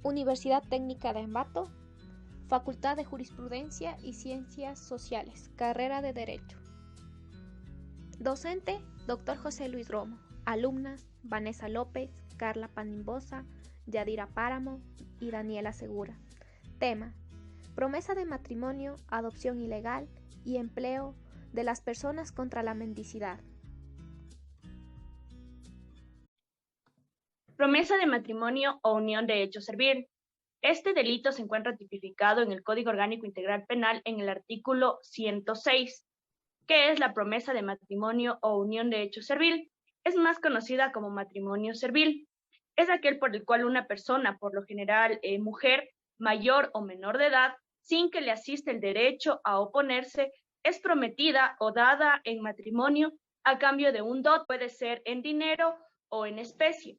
Universidad Técnica de Ambato, Facultad de Jurisprudencia y Ciencias Sociales, carrera de Derecho. Docente, Dr. José Luis Romo. Alumnas, Vanessa López, Carla Panimbosa, Yadira Páramo y Daniela Segura. Tema: promesa de matrimonio, adopción ilegal y empleo de las personas contra la mendicidad. Promesa de matrimonio o unión de hecho servil. Este delito se encuentra tipificado en el Código Orgánico Integral Penal en el artículo 106. ¿Qué es la promesa de matrimonio o unión de hecho servil? Es más conocida como matrimonio servil. Es aquel por el cual una persona, por lo general mujer, mayor o menor de edad, sin que le asista el derecho a oponerse, es prometida o dada en matrimonio a cambio de un dote, puede ser en dinero o en especie.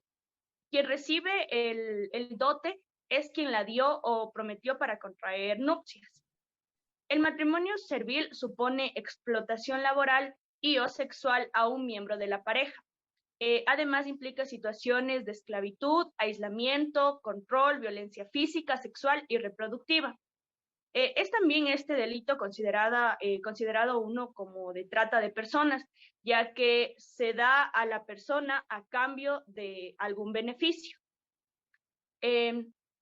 Quien recibe el dote es quien la dio o prometió para contraer nupcias. El matrimonio servil supone explotación laboral y o sexual a un miembro de la pareja. Además, implica situaciones de esclavitud, aislamiento, control, violencia física, sexual y reproductiva. Es también este delito considerado uno como de trata de personas, ya que se da a la persona a cambio de algún beneficio.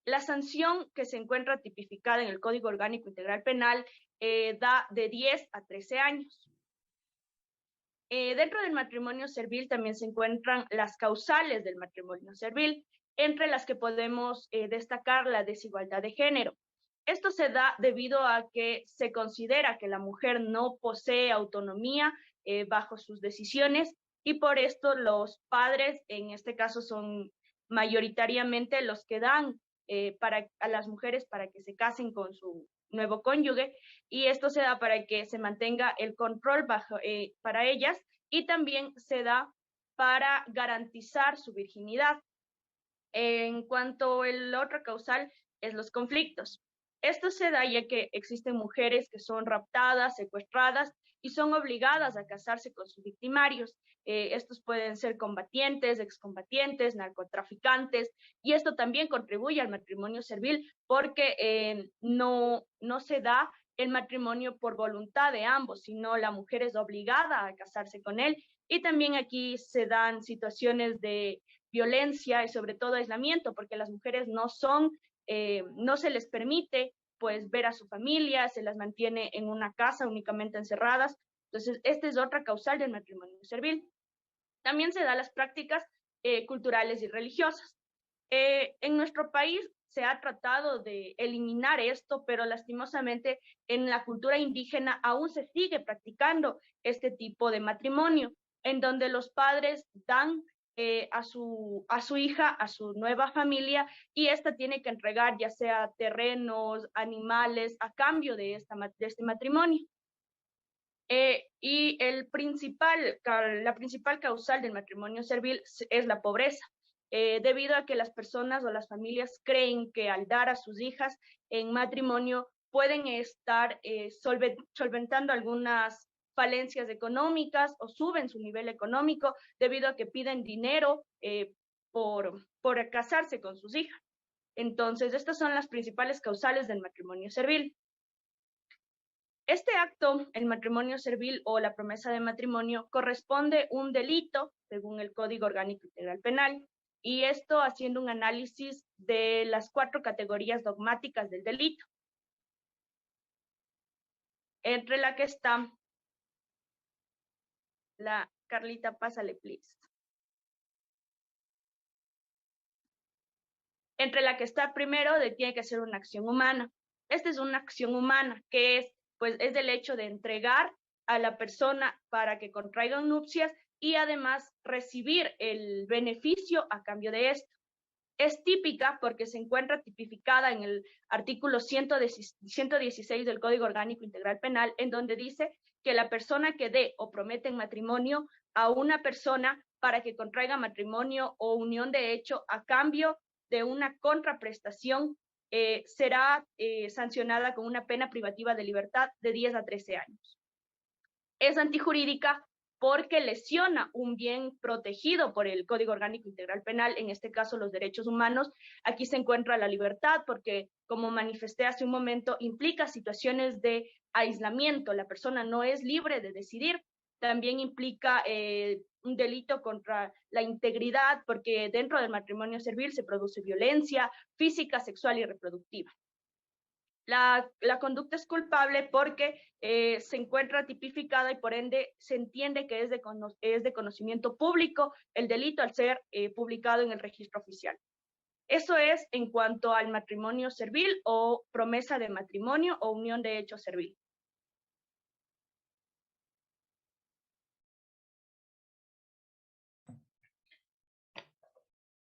La sanción que se encuentra tipificada en el Código Orgánico Integral Penal da de 10 a 13 años. Dentro del matrimonio servil también se encuentran las causales del matrimonio servil, entre las que podemos destacar la desigualdad de género. Esto se da debido a que se considera que la mujer no posee autonomía bajo sus decisiones y por esto los padres, en este caso, son mayoritariamente los que dan a las mujeres para que se casen con su nuevo cónyuge, y esto se da para que se mantenga el control para ellas, y también se da para garantizar su virginidad. En cuanto a la otra causal es los conflictos. Esto se da ya que existen mujeres que son raptadas, secuestradas y son obligadas a casarse con sus victimarios. Estos pueden ser combatientes, excombatientes, narcotraficantes, y esto también contribuye al matrimonio servil porque no se da el matrimonio por voluntad de ambos, sino la mujer es obligada a casarse con él. Y también aquí se dan situaciones de violencia y sobre todo aislamiento, porque las mujeres no se les permite pues ver a su familia, se las mantiene en una casa únicamente encerradas. Entonces, esta es otra causal del matrimonio servil. También se da las prácticas culturales y religiosas. En nuestro país se ha tratado de eliminar esto, pero lastimosamente en la cultura indígena aún se sigue practicando este tipo de matrimonio, en donde los padres dan a su hija, a su nueva familia, y esta tiene que entregar ya sea terrenos, animales, a cambio de este matrimonio. Y la principal causal del matrimonio servil es la pobreza, debido a que las personas o las familias creen que al dar a sus hijas en matrimonio pueden estar solventando algunas falencias económicas o suben su nivel económico debido a que piden dinero por casarse con sus hijas. Entonces, estas son las principales causales del matrimonio servil. Este acto, el matrimonio servil o la promesa de matrimonio, corresponde un delito según el Código Orgánico Integral Penal, y esto haciendo un análisis de las 4 categorías dogmáticas del delito, entre la que está la Carlita, pásale, please. Entre la que está primero tiene que ser una acción humana. Esta es una acción humana que es del hecho de entregar a la persona para que contraigan nupcias y además recibir el beneficio a cambio de esto. Es típica porque se encuentra tipificada en el artículo 116 del Código Orgánico Integral Penal, en donde dice que la persona que dé o promete en matrimonio a una persona para que contraiga matrimonio o unión de hecho a cambio de una contraprestación será sancionada con una pena privativa de libertad de 10 a 13 años. Es antijurídica porque lesiona un bien protegido por el Código Orgánico Integral Penal, en este caso los derechos humanos. Aquí se encuentra la libertad, porque, como manifesté hace un momento, implica situaciones de aislamiento. La persona no es libre de decidir. También implica un delito contra la integridad, porque dentro del matrimonio servil se produce violencia física, sexual y reproductiva. La conducta es culpable porque se encuentra tipificada y por ende se entiende que es de conocimiento público el delito al ser publicado en el registro oficial. Eso es en cuanto al matrimonio servil o promesa de matrimonio o unión de hecho servil.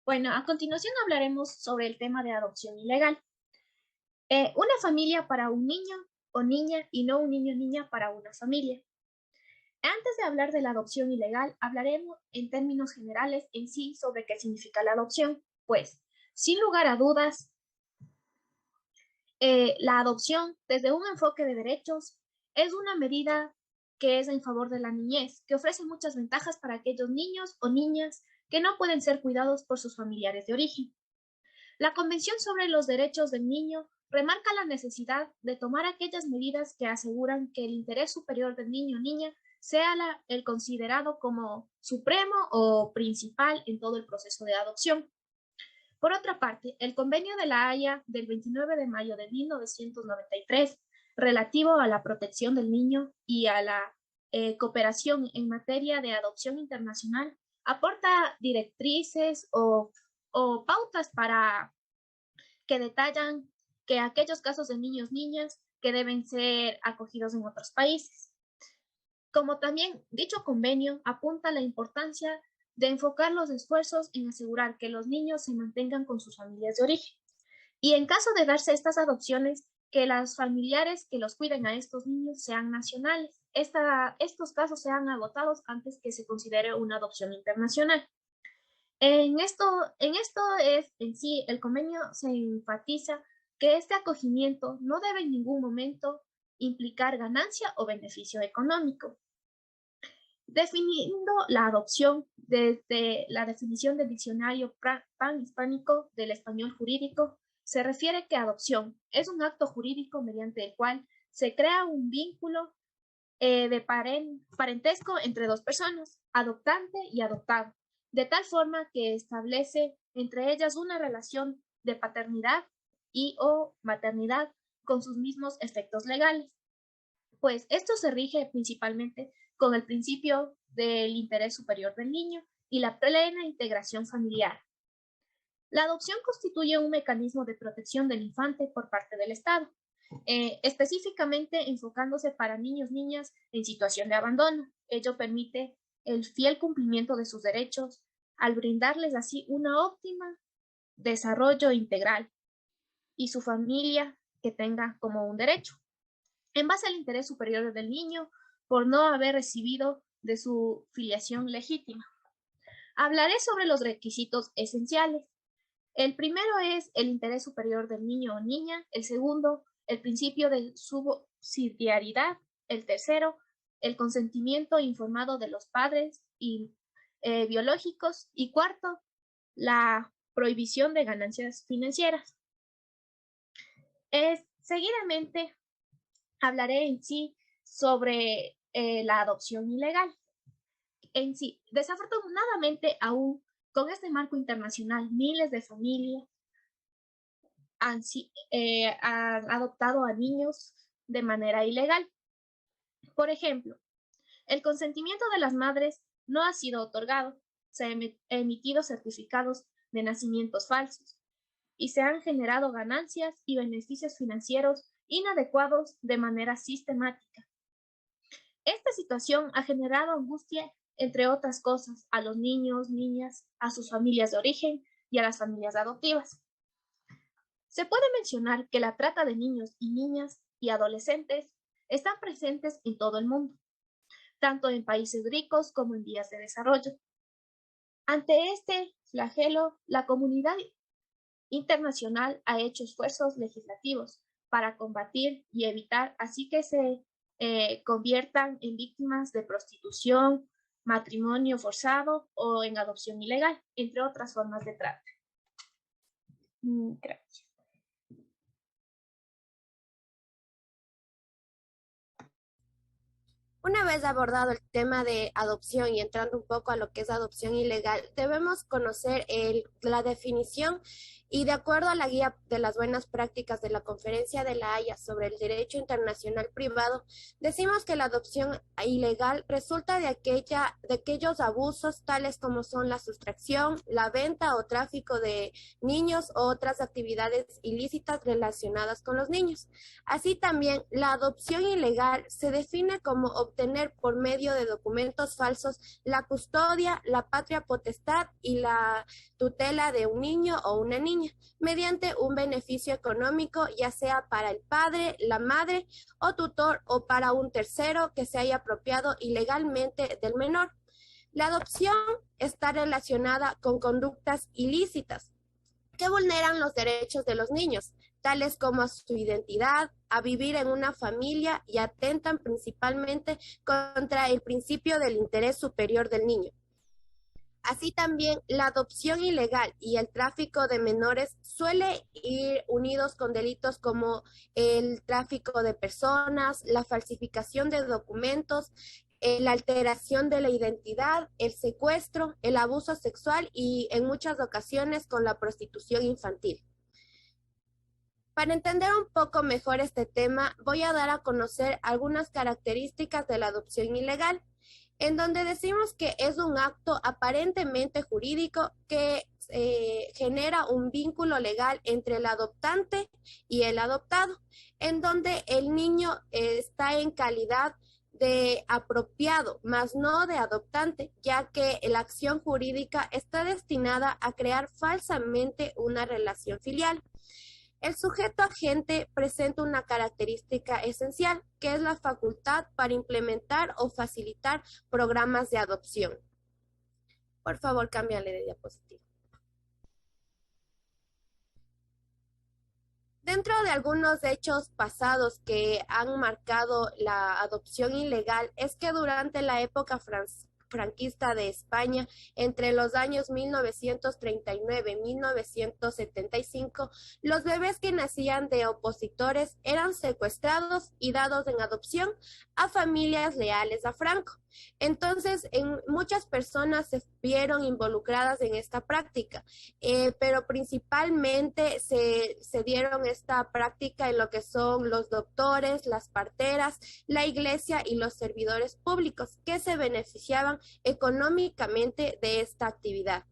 Bueno, a continuación hablaremos sobre el tema de adopción ilegal. Una familia para un niño o niña y no un niño o niña para una familia. Antes de hablar de la adopción ilegal, hablaremos en términos generales en sí sobre qué significa la adopción. Pues, sin lugar a dudas, la adopción, desde un enfoque de derechos, es una medida que es en favor de la niñez, que ofrece muchas ventajas para aquellos niños o niñas que no pueden ser cuidados por sus familiares de origen. La Convención sobre los Derechos del Niño remarca la necesidad de tomar aquellas medidas que aseguran que el interés superior del niño o niña sea el considerado como supremo o principal en todo el proceso de adopción. Por otra parte, el Convenio de la Haya del 29 de mayo de 1993, relativo a la protección del niño y a la cooperación en materia de adopción internacional, aporta directrices o pautas para que detallan que aquellos casos de niños, niñas que deben ser acogidos en otros países. Como también dicho convenio apunta a la importancia de enfocar los esfuerzos en asegurar que los niños se mantengan con sus familias de origen. Y en caso de darse estas adopciones, que los familiares que los cuiden a estos niños sean nacionales. Estos casos sean agotados antes que se considere una adopción internacional. En esto es en sí, el convenio se enfatiza que este acogimiento no debe en ningún momento implicar ganancia o beneficio económico. Definiendo la adopción desde la definición del diccionario panhispánico del español jurídico, se refiere que adopción es un acto jurídico mediante el cual se crea un vínculo de parentesco entre dos personas, adoptante y adoptado, de tal forma que establece entre ellas una relación de paternidad y o maternidad con sus mismos efectos legales. Pues esto se rige principalmente con el principio del interés superior del niño y la plena integración familiar. La adopción constituye un mecanismo de protección del infante por parte del Estado, específicamente enfocándose para niños, niñas en situación de abandono. Ello permite el fiel cumplimiento de sus derechos al brindarles así una óptima desarrollo integral y su familia que tenga como un derecho, en base al interés superior del niño por no haber recibido de su filiación legítima. Hablaré sobre los requisitos esenciales. El primero es el interés superior del niño o niña, el segundo, el principio de subsidiariedad, el tercero, el consentimiento informado de los padres y biológicos, y cuarto, la prohibición de ganancias financieras. Seguidamente hablaré en sí sobre la adopción ilegal. En sí, desafortunadamente aún con este marco internacional, miles de familias han adoptado a niños de manera ilegal. Por ejemplo, el consentimiento de las madres no ha sido otorgado, se han emitido certificados de nacimientos falsos y se han generado ganancias y beneficios financieros inadecuados de manera sistemática. Esta situación ha generado angustia, entre otras cosas, a los niños, niñas, a sus familias de origen y a las familias adoptivas. Se puede mencionar que la trata de niños y niñas y adolescentes están presentes en todo el mundo, tanto en países ricos como en vías de desarrollo. Ante este flagelo, la comunidad internacional ha hecho esfuerzos legislativos para combatir y evitar así que se conviertan en víctimas de prostitución matrimonio forzado o en adopción ilegal, entre otras formas de trata. Gracias. Una vez abordado el tema de adopción y entrando un poco a lo que es adopción ilegal, debemos conocer la definición y de acuerdo a la guía de las buenas prácticas de la Conferencia de la Haya sobre el derecho internacional privado, decimos que la adopción ilegal resulta de aquellos abusos tales como son la sustracción, la venta o tráfico de niños o otras actividades ilícitas relacionadas con los niños. Así también, la adopción ilegal se define como obtener por medio de documentos falsos la custodia, la patria potestad y la tutela de un niño o una niña, mediante un beneficio económico, ya sea para el padre, la madre o tutor o para un tercero que se haya apropiado ilegalmente del menor. La adopción está relacionada con conductas ilícitas que vulneran los derechos de los niños, tales como a su identidad, a vivir en una familia y atentan principalmente contra el principio del interés superior del niño. Así también, la adopción ilegal y el tráfico de menores suele ir unidos con delitos como el tráfico de personas, la falsificación de documentos, la alteración de la identidad, el secuestro, el abuso sexual y en muchas ocasiones con la prostitución infantil. Para entender un poco mejor este tema, voy a dar a conocer algunas características de la adopción ilegal, en donde decimos que es un acto aparentemente jurídico que genera un vínculo legal entre el adoptante y el adoptado, en donde el niño está en calidad de apropiado, más no de adoptante, ya que la acción jurídica está destinada a crear falsamente una relación filial. El sujeto agente presenta una característica esencial, que es la facultad para implementar o facilitar programas de adopción. Por favor, cámbiale de diapositiva. Dentro de algunos hechos pasados que han marcado la adopción ilegal es que durante la época franquista de España, entre los años 1939 y 1975, los bebés que nacían de opositores eran secuestrados y dados en adopción a familias leales a Franco. Entonces, muchas personas se vieron involucradas en esta práctica, pero principalmente se dieron esta práctica en lo que son los doctores, las parteras, la iglesia y los servidores públicos que se beneficiaban económicamente de esta actividad.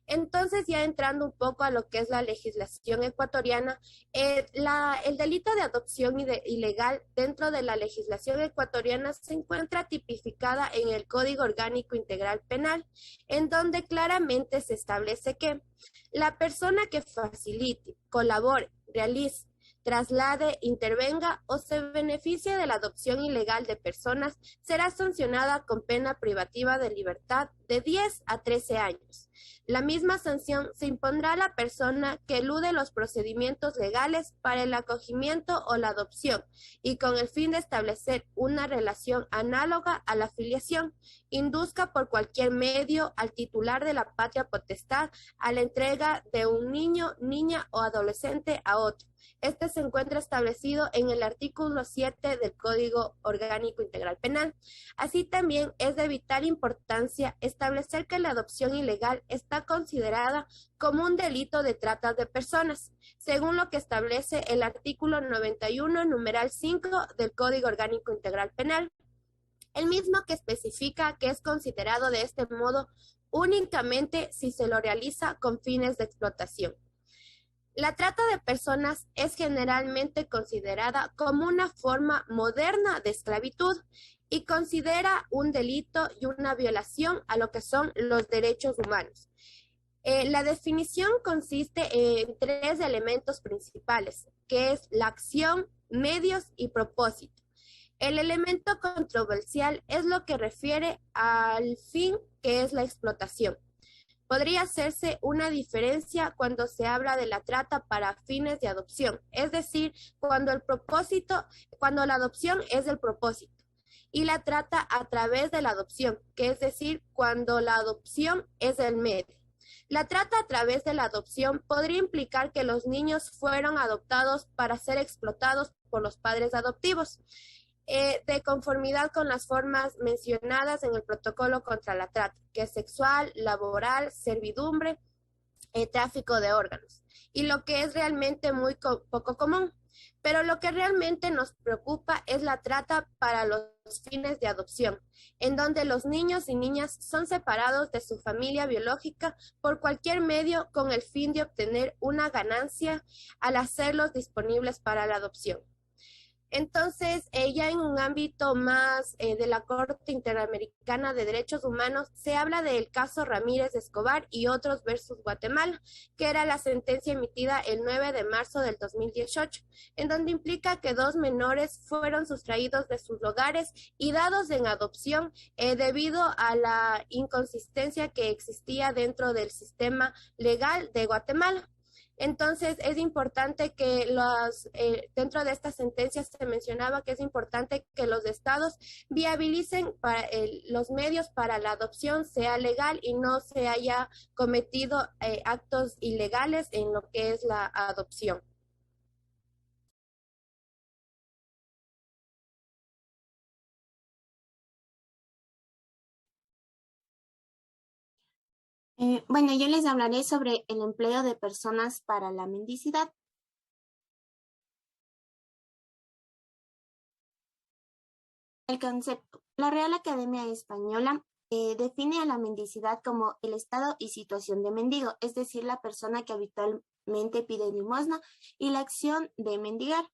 Entonces, ya entrando un poco a lo que es la legislación ecuatoriana, el delito de adopción ilegal dentro de la legislación ecuatoriana se encuentra tipificada en el Código Orgánico Integral Penal, en donde claramente se establece que la persona que facilite, colabore, realice, traslade, intervenga o se beneficie de la adopción ilegal de personas será sancionada con pena privativa de libertad de 10 a 13 años. La misma sanción se impondrá a la persona que elude los procedimientos legales para el acogimiento o la adopción y con el fin de establecer una relación análoga a la filiación, induzca por cualquier medio al titular de la patria potestad a la entrega de un niño, niña o adolescente a otro. Este se encuentra establecido en el artículo 7 del Código Orgánico Integral Penal. Así también es de vital importancia establecer que la adopción ilegal está considerada como un delito de trata de personas, según lo que establece el artículo 91, numeral 5 del Código Orgánico Integral Penal, el mismo que especifica que es considerado de este modo únicamente si se lo realiza con fines de explotación. La trata de personas es generalmente considerada como una forma moderna de esclavitud y considera un delito y una violación a lo que son los derechos humanos. La definición consiste en 3 elementos principales, que es la acción, medios y propósito. El elemento controversial es lo que refiere al fin, que es la explotación. Podría hacerse una diferencia cuando se habla de la trata para fines de adopción, es decir, cuando la adopción es el propósito. y la trata a través de la adopción, que es decir, cuando la adopción es el medio. La trata a través de la adopción podría implicar que los niños fueron adoptados para ser explotados por los padres adoptivos, de conformidad con las formas mencionadas en el protocolo contra la trata, que es sexual, laboral, servidumbre, tráfico de órganos, y lo que es realmente muy poco común. Pero lo que realmente nos preocupa es la trata para los fines de adopción, en donde los niños y niñas son separados de su familia biológica por cualquier medio con el fin de obtener una ganancia al hacerlos disponibles para la adopción. Entonces, ya en un ámbito más de la Corte Interamericana de Derechos Humanos, se habla del caso Ramírez Escobar y otros versus Guatemala, que era la sentencia emitida el 9 de marzo del 2018, en donde implica que 2 menores fueron sustraídos de sus hogares y dados en adopción debido a la inconsistencia que existía dentro del sistema legal de Guatemala. Entonces, es importante que dentro de estas sentencias se mencionaba que es importante que los estados viabilicen los medios para la adopción sea legal y no se haya cometido actos ilegales en lo que es la adopción. Bueno, yo les hablaré sobre el empleo de personas para la mendicidad. El concepto. La Real Academia Española define a la mendicidad como el estado y situación de mendigo, es decir, la persona que habitualmente pide limosna, y la acción de mendigar,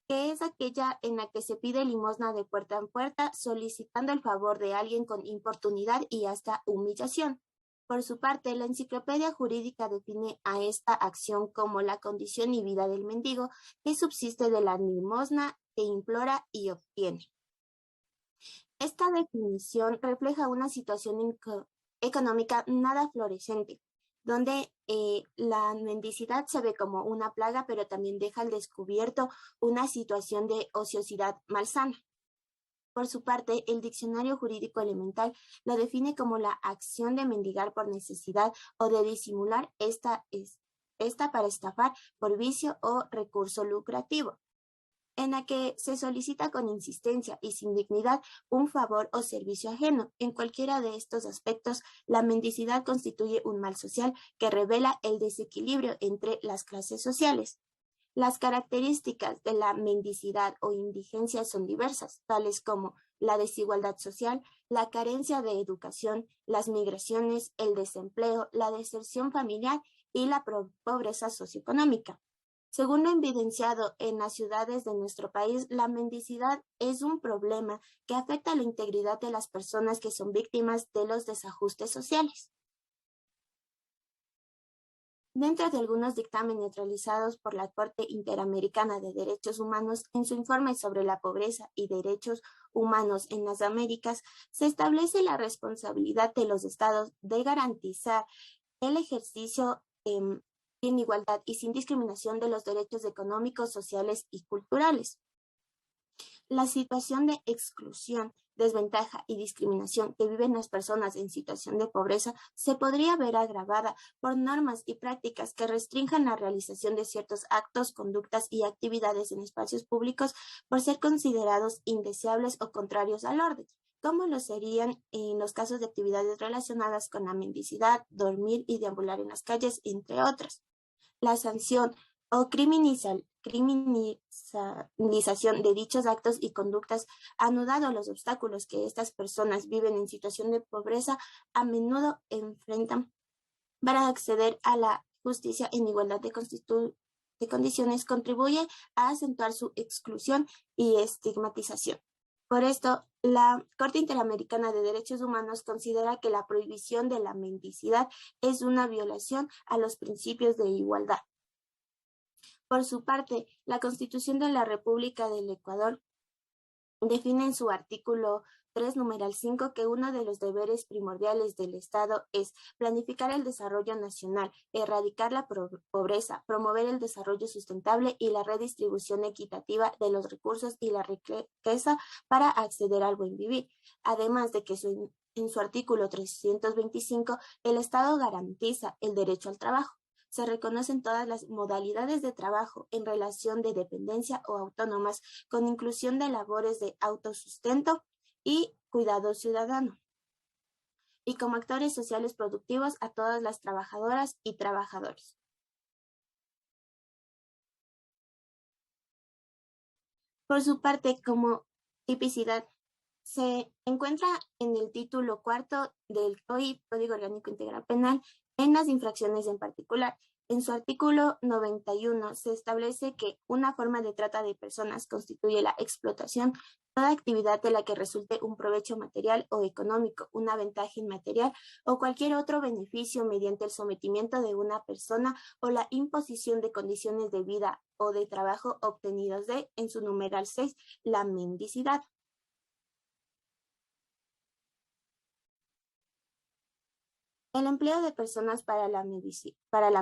que es aquella en la que se pide limosna de puerta en puerta, solicitando el favor de alguien con importunidad y hasta humillación. Por su parte, la Enciclopedia Jurídica define a esta acción como la condición y vida del mendigo que subsiste de la limosna que implora y obtiene. Esta definición refleja una situación económica nada florecente, donde la mendicidad se ve como una plaga, pero también deja al descubierto una situación de ociosidad malsana. Por su parte, el Diccionario Jurídico Elemental lo define como la acción de mendigar por necesidad o de disimular esta para estafar por vicio o recurso lucrativo, en la que se solicita con insistencia y sin dignidad un favor o servicio ajeno. En cualquiera de estos aspectos, la mendicidad constituye un mal social que revela el desequilibrio entre las clases sociales. Las características de la mendicidad o indigencia son diversas, tales como la desigualdad social, la carencia de educación, las migraciones, el desempleo, la deserción familiar y la pobreza socioeconómica. Según lo evidenciado en las ciudades de nuestro país, la mendicidad es un problema que afecta a la integridad de las personas que son víctimas de los desajustes sociales. Dentro de algunos dictámenes realizados por la Corte Interamericana de Derechos Humanos en su informe sobre la pobreza y derechos humanos en las Américas, se establece la responsabilidad de los estados de garantizar el ejercicio en igualdad y sin discriminación de los derechos económicos, sociales y culturales. La situación de exclusión, desventaja y discriminación que viven las personas en situación de pobreza se podría ver agravada por normas y prácticas que restrinjan la realización de ciertos actos, conductas y actividades en espacios públicos por ser considerados indeseables o contrarios al orden, como lo serían en los casos de actividades relacionadas con la mendicidad, dormir y deambular en las calles, entre otras. La sanción o criminalización de dichos actos y conductas, anudado a los obstáculos que estas personas viven en situación de pobreza, a menudo enfrentan para acceder a la justicia en igualdad de condiciones, contribuye a acentuar su exclusión y estigmatización. Por esto, la Corte Interamericana de Derechos Humanos considera que la prohibición de la mendicidad es una violación a los principios de igualdad. Por su parte, la Constitución de la República del Ecuador define en su artículo 3, numeral 5, que uno de los deberes primordiales del Estado es planificar el desarrollo nacional, erradicar la pobreza, promover el desarrollo sustentable y la redistribución equitativa de los recursos y la riqueza para acceder al buen vivir. Además de que en su artículo 325, el Estado garantiza el derecho al trabajo. Se reconocen todas las modalidades de trabajo en relación de dependencia o autónomas, con inclusión de labores de autosustento y cuidado ciudadano. Y como actores sociales productivos a todas las trabajadoras y trabajadores. Por su parte, como tipicidad, se encuentra en el título 4 del COI, Código Orgánico Integral Penal, en las infracciones en particular. En su artículo 91 se establece que una forma de trata de personas constituye la explotación, toda actividad de la que resulte un provecho material o económico, una ventaja inmaterial o cualquier otro beneficio mediante el sometimiento de una persona o la imposición de condiciones de vida o de trabajo obtenidos de, en su numeral 6, la mendicidad. El empleo de personas para la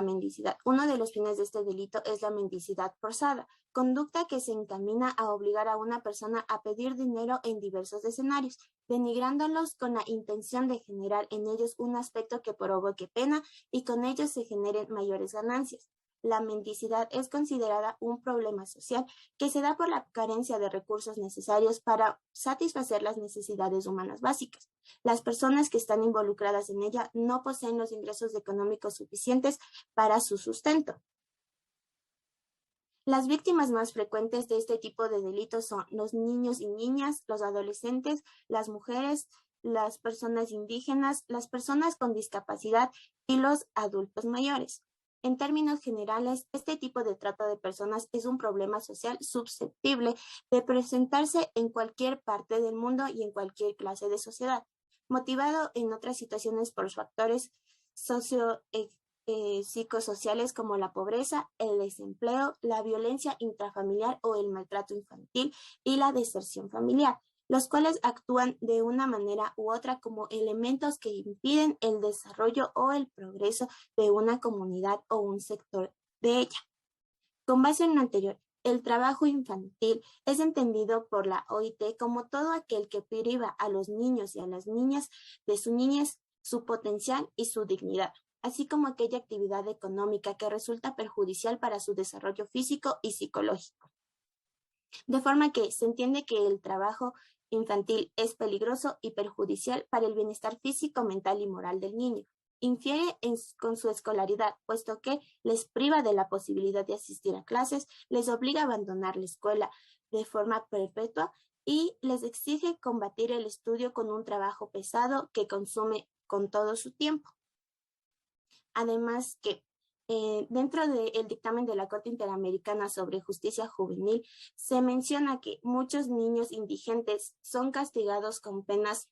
mendicidad. Uno de los fines de este delito es la mendicidad forzada, conducta que se encamina a obligar a una persona a pedir dinero en diversos escenarios, denigrándolos con la intención de generar en ellos un aspecto que provoque pena y con ello se generen mayores ganancias. La mendicidad es considerada un problema social que se da por la carencia de recursos necesarios para satisfacer las necesidades humanas básicas. Las personas que están involucradas en ella no poseen los ingresos económicos suficientes para su sustento. Las víctimas más frecuentes de este tipo de delitos son los niños y niñas, los adolescentes, las mujeres, las personas indígenas, las personas con discapacidad y los adultos mayores. En términos generales, este tipo de trata de personas es un problema social susceptible de presentarse en cualquier parte del mundo y en cualquier clase de sociedad, motivado en otras situaciones por factores psicosociales como la pobreza, el desempleo, la violencia intrafamiliar o el maltrato infantil y la deserción familiar, los cuales actúan de una manera u otra como elementos que impiden el desarrollo o el progreso de una comunidad o un sector de ella. Con base en lo anterior, el trabajo infantil es entendido por la OIT como todo aquel que priva a los niños y a las niñas de su niñez, su potencial y su dignidad, así como aquella actividad económica que resulta perjudicial para su desarrollo físico y psicológico. De forma que se entiende que el trabajo infantil es peligroso y perjudicial para el bienestar físico, mental y moral del niño. Infiere con su escolaridad, puesto que les priva de la posibilidad de asistir a clases, les obliga a abandonar la escuela de forma perpetua y les exige combatir el estudio con un trabajo pesado que consume con todo su tiempo. Además que dentro del dictamen de la Corte Interamericana sobre Justicia Juvenil, se menciona que muchos niños indigentes son castigados con penas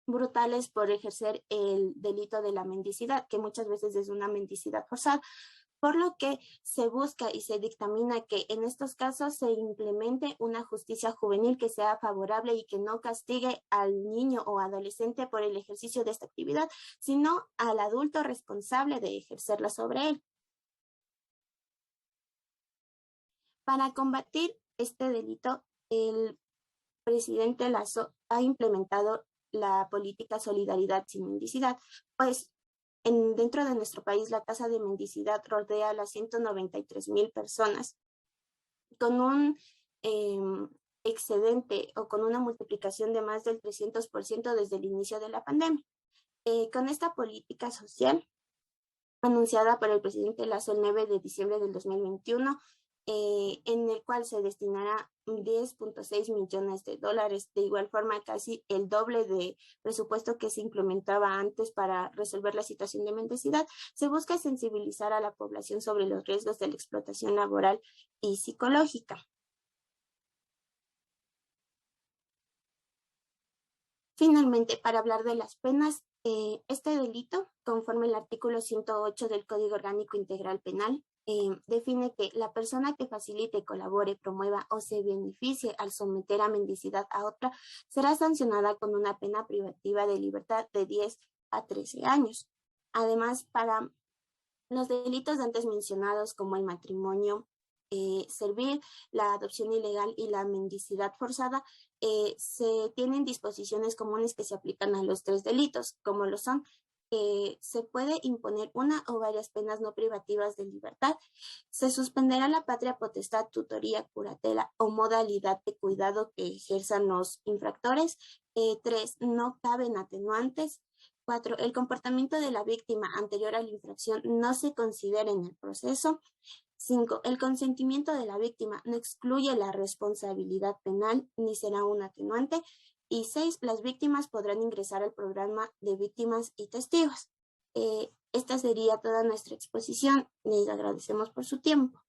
brutales por ejercer el delito de la mendicidad, que muchas veces es una mendicidad forzada, por lo que se busca y se dictamina que en estos casos se implemente una justicia juvenil que sea favorable y que no castigue al niño o adolescente por el ejercicio de esta actividad, sino al adulto responsable de ejercerla sobre él. Para combatir este delito, el presidente Lasso ha implementado la política Solidaridad sin Mendicidad, pues dentro de nuestro país la tasa de mendicidad rodea a las 193,000 personas, con un excedente o con una multiplicación de más del 300% desde el inicio de la pandemia. Con esta política social anunciada por el presidente Lasso el 9 de diciembre del 2021, en el cual se destinará 10.6 millones de dólares, de igual forma casi el doble de presupuesto que se implementaba antes para resolver la situación de mendicidad. Se busca sensibilizar a la población sobre los riesgos de la explotación laboral y psicológica. Finalmente, para hablar de las penas, este delito, conforme el artículo 108 del Código Orgánico Integral Penal, define que la persona que facilite, colabore, promueva o se beneficie al someter a mendicidad a otra será sancionada con una pena privativa de libertad de 10 a 13 años. Además, para los delitos antes mencionados como el matrimonio servil, la adopción ilegal y la mendicidad forzada, se tienen disposiciones comunes que se aplican a los 3 delitos, como lo son se puede imponer una o varias penas no privativas de libertad. Se suspenderá la patria potestad, tutoría, curatela o modalidad de cuidado que ejerzan los infractores. 3. No caben atenuantes. 4. El comportamiento de la víctima anterior a la infracción no se considera en el proceso. 5. El consentimiento de la víctima no excluye la responsabilidad penal ni será un atenuante. Y 6, las víctimas podrán ingresar al programa de víctimas y testigos. Esta sería toda nuestra exposición. Les agradecemos por su tiempo.